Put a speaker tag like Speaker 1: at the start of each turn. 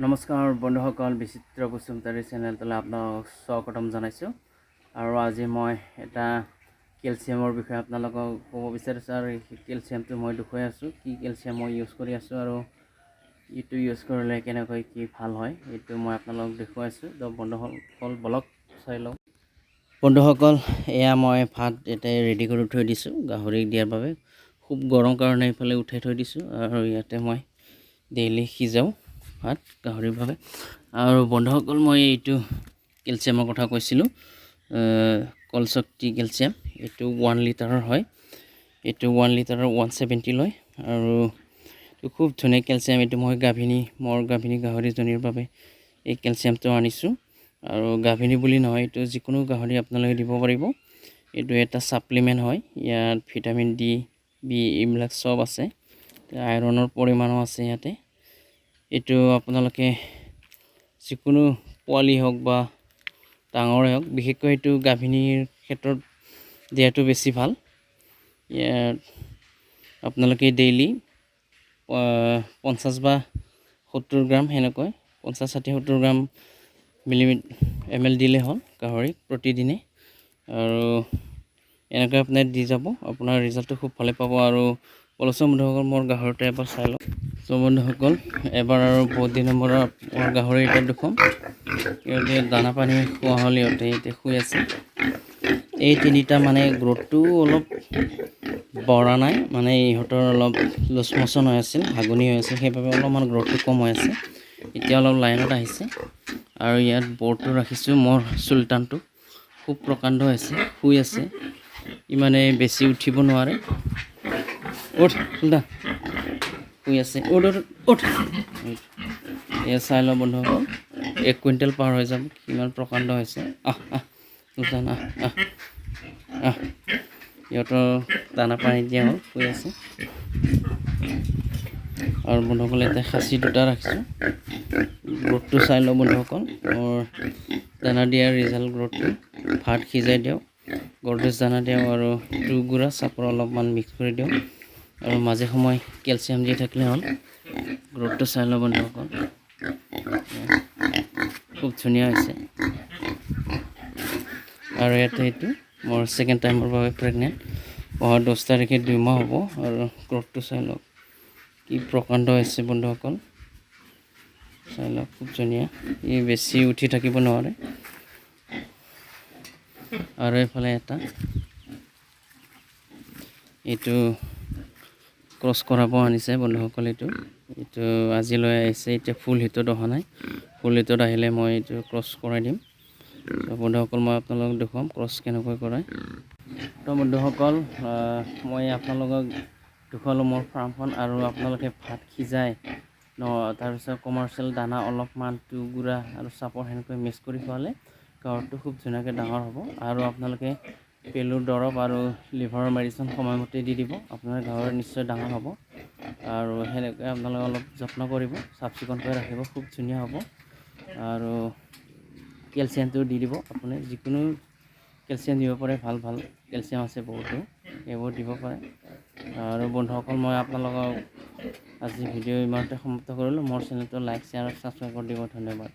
Speaker 1: নমস্কাৰ বন্ধুসকল, বিচিত্ৰ বসুমতাৰী চেনেলটোলৈ আপোনালোকক স্বাগতম জনাইছোঁ। আৰু আজি মই এটা কেলছিয়ামৰ বিষয়ে আপোনালোকক ক'ব বিচাৰিছোঁ। আৰু এই কেলছিয়ামটো মই দেখুৱাই আছোঁ, কি কেলছিয়াম মই ইউজ কৰি আছোঁ আৰু এইটো ইউজ কৰিলে কেনেকৈ কি ভাল হয় এইটো মই আপোনালোকক দেখুৱাইছোঁ। তো বন্ধুসকল ব্লগ চাই লওক। বন্ধুসকল, এয়া মই ভাত এতিয়া ৰেডি কৰি থৈ দিছোঁ গাহৰিক দিয়াৰ বাবে। খুব গৰম কাৰণে এইফালে উঠাই থৈ দিছোঁ আৰু ইয়াতে মই ডেইলি সিজাওঁ ভাত গাহৰিৰ বাবে। আৰু বন্ধুসকল, মই এইটো কেলছিয়ামৰ কথা কৈছিলোঁ, কলশক্তি কেলছিয়াম। এইটো 1 লিটাৰৰ হয়। এইটো 1 লিটাৰৰ 170 লয় আৰু এইটো খুব ধুনীয়া কেলছিয়াম। এইটো মই মোৰ গাভিনী গাহৰিজনীৰ বাবে এই কেলছিয়ামটো আনিছোঁ। আৰু গাভিনী বুলি নহয়, এইটো যিকোনো গাহৰি আপোনালোকে দিব পাৰিব। এইটো এটা ছাপ্লিমেণ্ট হয়। ইয়াত ভিটামিন ডি, বি এইবিলাক চব আছে। আইৰণৰ পৰিমাণো আছে ইয়াতে। এইটো আপোনালোকে যিকোনো পোৱালি হওক বা ডাঙৰে হওক, বিশেষকৈ এইটো গাভিনীৰ ক্ষেত্ৰত দিয়াটো বেছি ভাল। ইয়াত আপোনালোকে ডেইলি 50 বা 70 গ্ৰাম সেনেকৈ 50, 60, 70 গ্ৰাম ml দিলে হ'ল গাহৰিক প্ৰতিদিনে। আৰু এনেকৈ আপুনি দি যাব, আপোনাৰ ৰিজাল্টটো খুব ভালে পাব। আৰু পলচৰ বন্ধুসকল, মোৰ গাহৰিটো এবাৰ চাই লওক। চ' বন্ধুসকল, এবাৰ আৰু বহুত দিনৰ মূৰত মোৰ গাহৰি এটা দেখুৱাম। সিহঁতে দানা পানী খোৱা হ'ল, সিহঁতে এতিয়া শুই আছে। এই তিনিটা মানে গ্ৰ'থটো অলপ বঢ়া নাই, মানে ইহঁতৰ অলপ লুজ মোচন হৈ আছিল, হাগনি হৈ আছিল, সেইবাবে অলপমান গ্ৰ'থটো কম হৈ আছে। এতিয়া অলপ লাইনত আহিছে। আৰু ইয়াত বৰ্ডটো ৰাখিছোঁ, মোৰ চুলতানটো খুব প্ৰকাণ্ড হৈছে, শুই আছে, ইমানে বেছি উঠিব নোৱাৰে। উঠ চুলতান, শুই আছে, উঠ। এয়া চাই লওঁ বন্ধুসকল, 1 কুইণ্টেল পাৰ হৈ যাব, কিমান প্ৰকাণ্ড হৈছে। চুলতান সিহঁতৰ দানা পানী দিয়া হ'ল, শুই আছে। আৰু বন্ধুসকল, এতিয়া খাচী দুটা ৰাখিছোঁ। গ্ৰ'থটো চাই লওঁ বন্ধুসকল, মোৰ দানা দিয়াৰ ৰিজাল্ট গ্ৰ'থটো। ভাত সিজাই দিওঁ, গৰদেজ দানা দিওঁ আৰু গুড়া চাপৰ অলপমান মিক্স কৰি দিওঁ। আৰু মাজে সময়ে কেলছিয়াম দি থাকিলে হ'ল। গ্ৰ'থটো চাই লওঁ বন্ধুসকল, খুব ধুনীয়া হৈছে। আৰু ইয়াতে এইটো মোৰ ছেকেণ্ড টাইমৰ বাবে প্ৰেগনেণ্ট। অহা 10 তাৰিখে 2 মাহ হ'ব। আৰু গ্ৰ'থটো চাই লওক, কি প্ৰকাণ্ড হৈছে বন্ধুসকল, চাই লওক, খুব ধুনীয়া। ই বেছি উঠি থাকিব নোৱাৰে। আৰু এইফালে এটা এইটো ক্ৰছ কৰাব আনিছে বন্ধুসকল। এইটো আজিলৈ আহিছে, এতিয়া ফুল হিটত অহা নাই। ফুল হিটত আহিলে মই এইটো ক্ৰছ কৰাই দিম। বন্ধুসকল, মই আপোনালোকক দেখুৱাম ক্ৰছ কেনেকৈ কৰাই। তো বন্ধুসকল, মই আপোনালোকক দেখুৱালোঁ মোৰ ফাৰ্মখন। আৰু আপোনালোকে ভাত সিজাই তাৰপিছত কমাৰ্চিয়েল দানা অলপমান গুড়া আৰু চাপৰ সেনেকৈ মিক্স কৰি খোৱালে গাহৰিটো খুব ধুনীয়াকৈ ডাঙৰ হ'ব। আৰু আপোনালোকে পেলুৰ দৰৱ আৰু লিভাৰৰ মেডিচিন সময়মতে দি দিব, আপোনাৰ গাহৰি নিশ্চয় ডাঙৰ হ'ব। আৰু সেনেকৈ আপোনালোকে অলপ যত্ন কৰিব, চাফ চিকুণকৈ ৰাখিব, খুব ধুনীয়া হ'ব। আৰু কেলছিয়ামটো দি দিব, আপুনি যিকোনো কেলছিয়াম দিব পাৰে, ভাল ভাল কেলছিয়াম আছে বহুতো, এইবোৰ দিব পাৰে। আৰু বন্ধুসকল, মই আপোনালোকক আজি ভিডিঅ' ইমানতে সমাপ্ত কৰিলোঁ। মোৰ চেনেলটো লাইক, শ্বেয়াৰ আৰু ছাবস্ক্ৰাইব কৰি দিব। ধন্যবাদ।